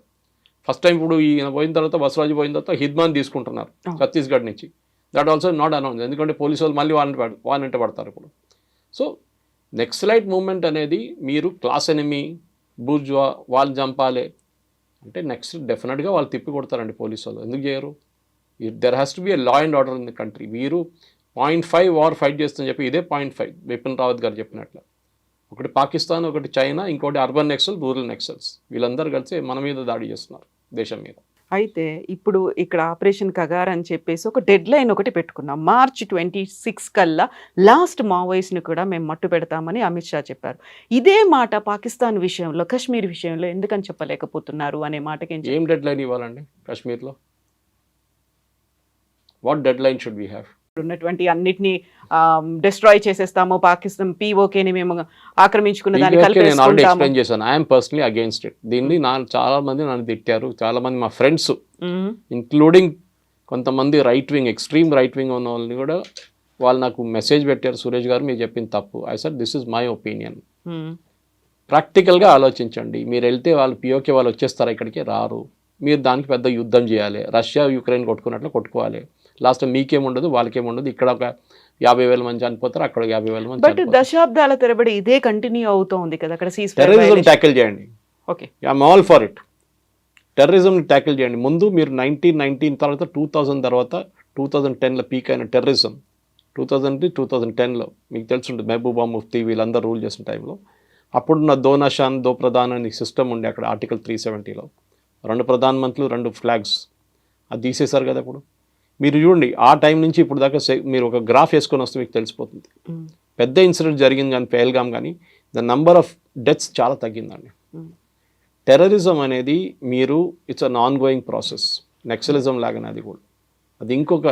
ఫస్ట్ టైం ఇప్పుడు ఈయన పోయిన తర్వాత, బసవరాజు పోయిన తర్వాత హిద్మాన్ తీసుకుంటున్నారు ఛత్తీస్గఢ్ నుంచి. దట్ ఆల్సో నాట్ అనౌన్స్, ఎందుకంటే పోలీసు వాళ్ళు మళ్ళీ వాళ్ళంటే పడతారు ఇప్పుడు. సో నెక్సలైట్ మూవ్మెంట్ అనేది మీరు క్లాస్ ఎనిమీ, బూర్జువా, వాళ్ళు చంపాలి అంటే నెక్స్ట్ డెఫినెట్గా వాళ్ళు తిప్పి కొడతారండి పోలీసు వాళ్ళు. ఎందుకు చేయరు? There has to be a law and order in the country. మీరు 0.5 వార్ ఫైట్ చేస్తుందని చెప్పి ఇదే 0.5 బిపిన్ రావత్ గారు చెప్పినట్లు. ఒకటి పాకిస్తాన్, ఒకటి చైనా, ఇంకోటి అర్బన్ నక్సల్, రూరల్ నక్సల్స్. వీళ్ళందరూ కలిసి మన మీద దాడి చేస్తున్నారు, దేశం మీద. అయితే ఇప్పుడు ఇక్కడ ఆపరేషన్ కగార్ అని చెప్పేసి ఒక డెడ్ లైన్ ఒకటి పెట్టుకున్నాం. March 26 కల్లా లాస్ట్ మావోయిస్ట్ని కూడా మేము మట్టు పెడతామని అమిత్ షా చెప్పారు. ఇదే మాట పాకిస్తాన్ విషయంలో, కశ్మీర్ విషయంలో ఎందుకని చెప్పలేకపోతున్నారు అనే మాటకి ఏం డెడ్ లైన్ ఇవ్వాలండి కాశ్మీర్లో? What dead line should we have? ఉన్నటువంటి అన్నిటినీ డిస్ట్రాయ్ చేసేస్తాము, పాకిస్తాన్ పీఓకేని మేము ఆక్రమించుకున్న దాన్ని నేను ఆల్రెడీ కలిపేసుకుంటాము. ఎక్స్ప్లెయిన్ చేశాను. I'm personally against it. దీన్ని చాలా మంది నన్ను తిట్టారు, చాలా మంది మా ఫ్రెండ్స్ ఇంక్లూడింగ్ కొంతమంది right wing, extreme right wing ఉన్న వాళ్ళని కూడా వాళ్ళు నాకు మెసేజ్ పెట్టారు, సురేష్ గారు మీరు చెప్పింది తప్పు. I said this is my opinion. ప్రాక్టికల్గా ఆలోచించండి. మీరు వెళ్తే వాళ్ళు పిఓకే వాళ్ళు వచ్చేస్తారు, ఇక్కడికి రారు. మీరు దానికి పెద్ద యుద్ధం చేయాలి, రష్యా యుక్రెయిన్ కొట్టుకున్నట్లు కొట్టుకోవాలి. లాస్ట్ మీకేముండదు, వాళ్ళకేముండదు. ఇక్కడ ఒక 50,000 మంది చనిపోతారు, అక్కడ 50,000 మంది. బట్ దశాబ్దాల తరబడి ఇదే కంటిన్యూ అవుతోంది కదా అక్కడ. టెర్రరిజం ట్యాకిల్ చేయండి. Okay, I'm all for it. Terrorism tackle చేయండి. ముందు మీరు 1919 తర్వాత 2000 తర్వాత 2010లో పీక్ అయిన టెర్రరిజం 2010లో మీకు తెలుసుంటుంది, మహబూబా ముఫ్తీ వీళ్ళందరూ రూల్ చేసిన టైంలో. అప్పుడున్న దో నషాన్ దో ప్రధాన్ అనే సిస్టమ్ ఉండే అక్కడ ఆర్టికల్ 370లో 2 ప్రధానమంత్రులు 2 ఫ్లాగ్స్, అది తీసేశారు కదా. అప్పుడు మీరు చూడండి ఆ టైం నుంచి ఇప్పుడు దాకా మీరు ఒక గ్రాఫ్ వేసుకొని వస్తే మీకు తెలిసిపోతుంది. పెద్ద ఇన్సిడెంట్ జరిగింది కానీ పెహల్గామ్ కానీ ద నంబర్ ఆఫ్ డెత్స్ చాలా తగ్గిందండి. టెర్రరిజం అనేది మీరు it's an on going process. Naxalism లాగానే అది కూడా, అది ఇంకొక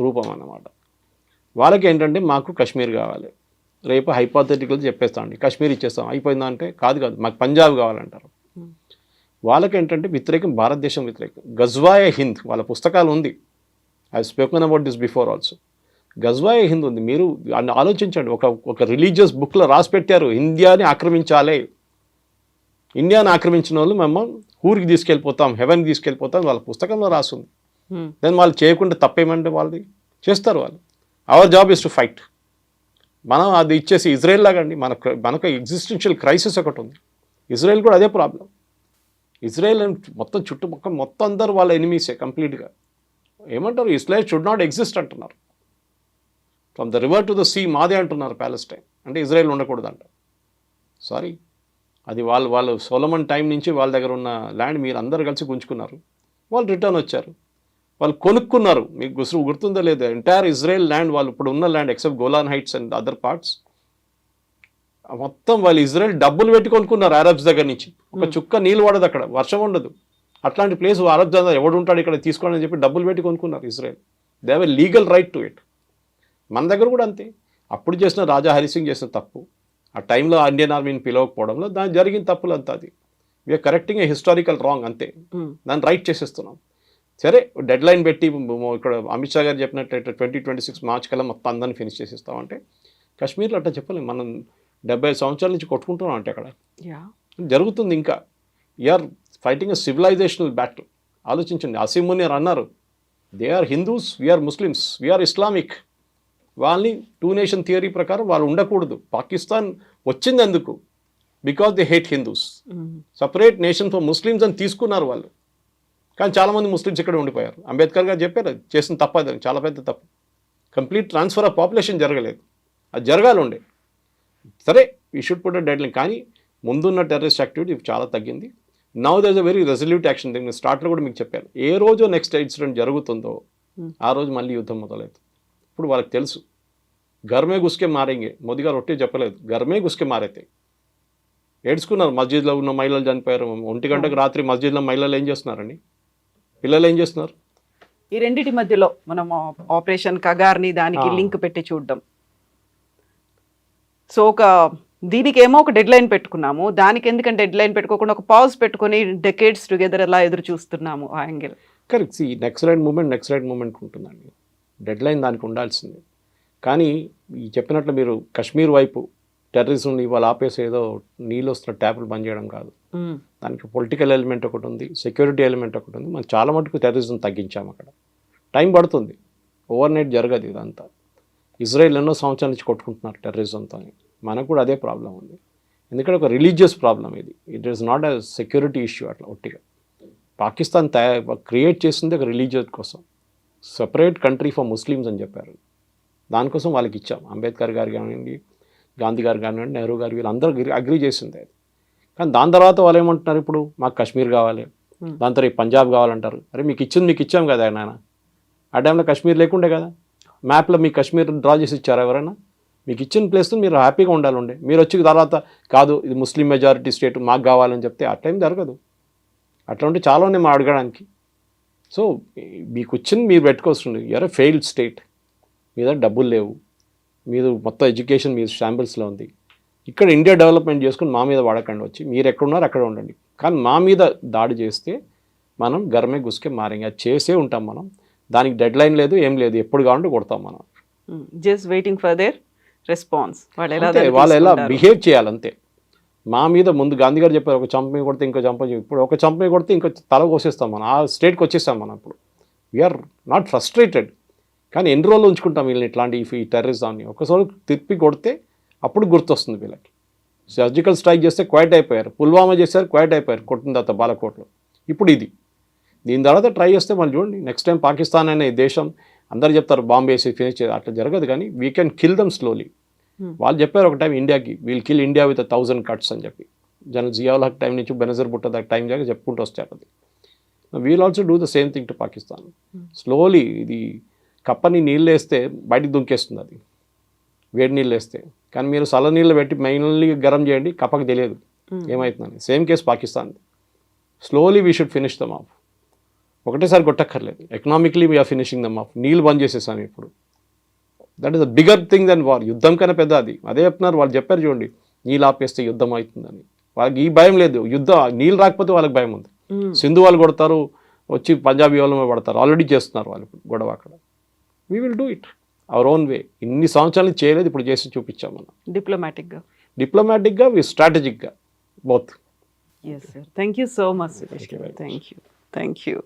రూపం అన్నమాట. వాళ్ళకి ఏంటంటే మాకు కాశ్మీర్ కావాలి, రేపు హైపోథెటికల్ చెప్పేస్తామండి కాశ్మీర్ ఇచ్చేస్తాం అయిపోయిందా అంటే కాదు మాకు పంజాబ్ కావాలంటారు. వాళ్ళకి ఏంటంటే వ్యతిరేకం, భారతదేశం వ్యతిరేకం. గజ్వాయ హింద్ వాళ్ళ పుస్తకాలు ఉంది. I spoken about this before also. Ghazwa e Hind ఉంది. మీరు ఆలోచించండి, ఒక రిలీజియస్ బుక్లో రాసి పెట్టారు ఇండియాని ఆక్రమించాలి. ఇండియాని ఆక్రమించిన వాళ్ళు మేము ఊరికి తీసుకెళ్ళిపోతాం, హెవెన్కి తీసుకెళ్ళిపోతాం, వాళ్ళ పుస్తకంలో రాస్తుంది. దెన్ వాళ్ళు చేయకుండా తప్పేమంటే వాళ్ళది చేస్తారు వాళ్ళు. Our job is to fight. మనం అది ఇచ్చేసి ఇజ్రాయెల్ లాగండి, మనకు ఎగ్జిస్టెన్షియల్ క్రైసిస్ ఒకటి ఉంది. ఇజ్రాయెల్ కూడా అదే ప్రాబ్లం. ఇజ్రాయెల్ మొత్తం చుట్టుపక్కల మొత్తం అందరూ వాళ్ళ ఎనిమీసే కంప్లీట్గా. ఏమంటారు, ఇస్రాయెల్ షుడ్ నాట్ ఎగ్జిస్ట్ అంటున్నారు. From the river to the sea మాదే అంటున్నారు ప్యాలెస్టైన్. అంటే ఇజ్రాయెల్ ఉండకూడదంట. సారీ, అది వాళ్ళు సొలమన్ టైం నుంచి వాళ్ళ దగ్గర ఉన్న ల్యాండ్ మీరు అందరు కలిసి గుంజుకున్నారు. వాళ్ళు రిటర్న్ వచ్చారు, వాళ్ళు కొనుక్కున్నారు. మీకు గుర్తుందో లేదు, ఎంటైర్ ఇజ్రాయెల్ ల్యాండ్, వాళ్ళు ఇప్పుడు ఉన్న land except Golan heights and other parts, మొత్తం వాళ్ళు ఇజ్రాయెల్ డబ్బులు పెట్టి కొనుక్కున్నారు అరబ్స్ దగ్గర నుంచి. ఒక చుక్క నీళ్ళు పడదు అక్కడ, వర్షం ఉండదు. అట్లాంటి ప్లేస్ అరబ్స్ అందరూ ఎవడు ఉంటాడు ఇక్కడ తీసుకోండి అని చెప్పి డబ్బులు పెట్టి కొనుక్కున్నారు Israel. They have a legal right to it. మన దగ్గర కూడా అంతే. అప్పుడు చేసిన రాజా హరిసింగ్ చేసిన తప్పు, ఆ టైంలో ఇండియన్ ఆర్మీని పిలవకపోవడంలో దాని జరిగిన తప్పులు అంతా. అది we're correcting a historical wrong అంతే. దాన్ని రైట్ చేసేస్తున్నాం. సరే, డెడ్ లైన్ పెట్టి ఇక్కడ అమిత్ షా గారు చెప్పినట్టు 2026 మార్చ్ కల్లా మొత్తం అందరిని ఫినిష్ చేసేస్తామంటే కాశ్మీర్లో అట్లా చెప్పలేము. మనం 70 సంవత్సరాల నుంచి కొట్టుకుంటున్నాం అంటే అక్కడ జరుగుతుంది. ఇంకా you're fighting a civilisational battle. ఆలోచించండి, అసీం మునీర్ అన్నారు, they are Hindus, we're Muslims, we're Islamic. వాళ్ళని 2 నేషన్ థియరీ ప్రకారం వాళ్ళు ఉండకూడదు. పాకిస్తాన్ వచ్చింది ఎందుకు? Because they hate Hindus. Separate nation for Muslims అని తీసుకున్నారు వాళ్ళు. కానీ చాలామంది ముస్లిమ్స్ ఇక్కడ ఉండిపోయారు. అంబేద్కర్ గారు చెప్పారు చేసిన తప్పు, అది చాలా పెద్ద తప్పు. కంప్లీట్ ట్రాన్స్ఫర్ ఆఫ్ పాపులేషన్ జరగలేదు, అది జరగాలి ఉండే. సరే, we should put a deadline. కానీ ముందున్న టెర్రరిస్ట్ యాక్టివిటీ చాలా తగ్గింది. Now there is a very resolute action. నేను స్టార్ట్లో కూడా మీకు చెప్పాను, ఏ రోజు నెక్స్ట్ ఇన్సిడెంట్ జరుగుతుందో ఆ రోజు మళ్ళీ యుద్ధం మొదలవుతుంది. ఇప్పుడు వాళ్ళకి తెలుసు, గర్మే గుస్కే మారేంగే. మోదీ గారు ఒట్టే చెప్పలేదు, గర్మే గుస్కే మారైతే. ఏడ్చుకున్నారు. మస్జిద్లో ఉన్న మహిళలు చనిపోయారు. 1 గంటకు రాత్రి మస్జిద్లో మహిళలు ఏం చేస్తున్నారండి, పిల్లలు ఏం చేస్తున్నారు? ఈ రెండిటి మధ్యలో మనం ఆపరేషన్ కగార్ని దానికి లింక్ పెట్టి చూడడం. సో దీనికేమో ఒక డెడ్ లైన్ పెట్టుకున్నాము, దానికి ఎందుకంటే డెడ్ లైన్ పెట్టుకోకుండా ఒక పాజ్ పెట్టుకొని డెకేడ్స్ టుగెదర్ అలా ఎదురు చూస్తున్నాము ఆ యాంగిల్. కరెక్ట్. ఈ నెక్స్ట్ రైట్ మూమెంట్ ఉంటుందండి. డెడ్ లైన్ దానికి ఉండాల్సింది. కానీ ఈ చెప్పినట్లు మీరు కశ్మీర్ వైపు టెర్రరిజంని ఇవాళ ఆపేసి ఏదో నీళ్ళు వస్తున్న ట్యాపులు బంద్ చేయడం కాదు. దానికి పొలిటికల్ ఎలిమెంట్ ఒకటి ఉంది, సెక్యూరిటీ ఎలిమెంట్ ఒకటి ఉంది. మనం చాలా మటుకు టెర్రరిజం తగ్గించాము. అక్కడ టైం పడుతుంది, ఓవర్ నైట్ జరగదు ఇదంతా. ఇజ్రాయెల్ ఎన్నో సంవత్సరాల నుంచి కొట్టుకుంటున్నారు టెర్రరిజంతో. మనకు కూడా అదే ప్రాబ్లం ఉంది. ఎందుకంటే ఒక రిలీజియస్ ప్రాబ్లం ఇది. It is not a security issue. అట్లా ఒట్టిగా పాకిస్తాన్ క్రియేట్ చేసింది ఒక రిలీజియస్ కోసం, సెపరేట్ కంట్రీ ఫర్ ముస్లిమ్స్ అని చెప్పారు. దానికోసం వాళ్ళకి ఇచ్చాం. అంబేద్కర్ గారు కానివ్వండి, గాంధీ గారు కానివ్వండి, నెహ్రూ గారు, వీళ్ళందరూ అగ్రీ చేసింది అది. కానీ దాని తర్వాత వాళ్ళు ఏమంటున్నారు, ఇప్పుడు మాకు కాశ్మీర్ కావాలి, దాని తర్వాత పంజాబ్ కావాలంటారు. అరే మీకు ఇచ్చాం కదా నాయన. ఆ టైంలో కాశ్మీర్ లేకుండే కదా, మ్యాప్లో మీకు కాశ్మీర్ డ్రా చేసి ఇచ్చారా ఎవరైనా? మీకు ఇచ్చిన ప్లేస్తో మీరు హ్యాపీగా ఉండాలండి. మీరు వచ్చి తర్వాత కాదు ఇది ముస్లిం మెజారిటీ స్టేట్ మాకు కావాలని చెప్తే ఆ టైం జరగదు. అట్లా ఉంటే చాలా ఉన్నాయి మా అడగడానికి. సో మీకు వచ్చింది మీరు పెట్టుకోవస్తుంది. ఎవరో ఫెయిల్డ్ స్టేట్, మీద డబ్బులు లేవు, మీరు మొత్తం ఎడ్యుకేషన్ మీరు శాంపిల్స్లో ఉంది. ఇక్కడ ఇండియా డెవలప్మెంట్ చేసుకుని మా మీద వాడకండి, వచ్చి మీరు ఎక్కడున్నారో అక్కడ ఉండండి. కానీ మా మీద దాడి చేస్తే మనం గర్మే గుస్కే మారేంगे. అది చేసే ఉంటాం మనం. దానికి డెడ్ లైన్ లేదు, ఏం లేదు, ఎప్పుడు కావాలంటే కొడతాం మనం. Just waiting for their response. వాళ్ళు ఎలా బిహేవ్ చేయాలంతే. మా మీద ముందు గాంధీ గారు చెప్పారు, ఒక చంప మీద కొడితే ఇంకో చంప, ఇప్పుడు ఒక చంప మీద కొడితే ఇంకో తల కోసేస్తాం మనం. ఆ స్టేట్కి వచ్చేస్తాం మనం. ఇప్పుడు వీఆర్ నాట్ ఫ్రస్ట్రేటెడ్. కానీ ఎన్ని రోజులు ఉంచుకుంటాం వీళ్ళని ఇట్లాంటి ఈ టెర్రరిజాన్ని? ఒకసారి తిప్పి కొడితే అప్పుడు గుర్తొస్తుంది వీళ్ళకి. సర్జికల్ స్ట్రైక్ చేస్తే క్వైట్ అయిపోయారు, పుల్వామా చేశారు క్వైట్ అయిపోయారు, కొట్టిన తర్వాత బాలకోట్లో. ఇప్పుడు ఇది దీని తర్వాత ట్రై చేస్తే మళ్ళీ చూడండి, నెక్స్ట్ టైం పాకిస్తాన్ అనే దేశం అందరు చెప్తారు బాంబే వేసి ఫినిష్ చేయాలి, అట్లా జరగదు. కానీ we can kill them slowly. వాళ్ళు చెప్పారు ఒక టైం ఇండియాకి, we'll kill India with 1000 cuts అని చెప్పి. జనరల్ జియావుల్ హక్ టైం నుంచి బెనజర్ భుట్టో దాకా టైం దాకా చెప్పుకుంటూ వస్తారు. అది we'll also do the same thing to Pakistan. Slowly ఇది కప్పని నీళ్ళు వేస్తే బయటికి దుంకేస్తుంది అది, వేడి నీళ్ళు వేస్తే. కానీ మీరు చల్ల నీళ్ళు పెట్టి మెయిన్లీ గరం చేయండి, కప్పకి తెలియదు ఏమవుతుందని. Same case Pakistan. Slowly we should finish them off. ఒకటేసారి కొట్టక్కర్లేదు. Economically we are finishing them off. నీళ్ళు బంద్ చేసేసాను ఇప్పుడు. That is the bigger thing then war. యుద్ధం కన్నా పెద్ద అది. అదే చెప్తున్నారు వాళ్ళు, చెప్పారు చూడండి, నీళ్ళు ఆపేస్తే యుద్ధం అవుతుందని. వాళ్ళకి ఈ భయం లేదు. నీళ్ళు రాకపోతే వాళ్ళకి భయం ఉంది. సింధు వాళ్ళు కొడతారు, వచ్చి పంజాబీ వాళ్ళమే పడతారు. ఆల్రెడీ చేస్తున్నారు వాళ్ళు ఇప్పుడు గొడవ అక్కడ. We will do it our own way. ఇన్ని సంవత్సరాలు చేయలేదు, ఇప్పుడు చేసి చూపించాం మనం. డిప్లొమాటిక్గా స్ట్రాటజిక్గా both. Yes, sir. Thank you so much, Suresh. Thank you.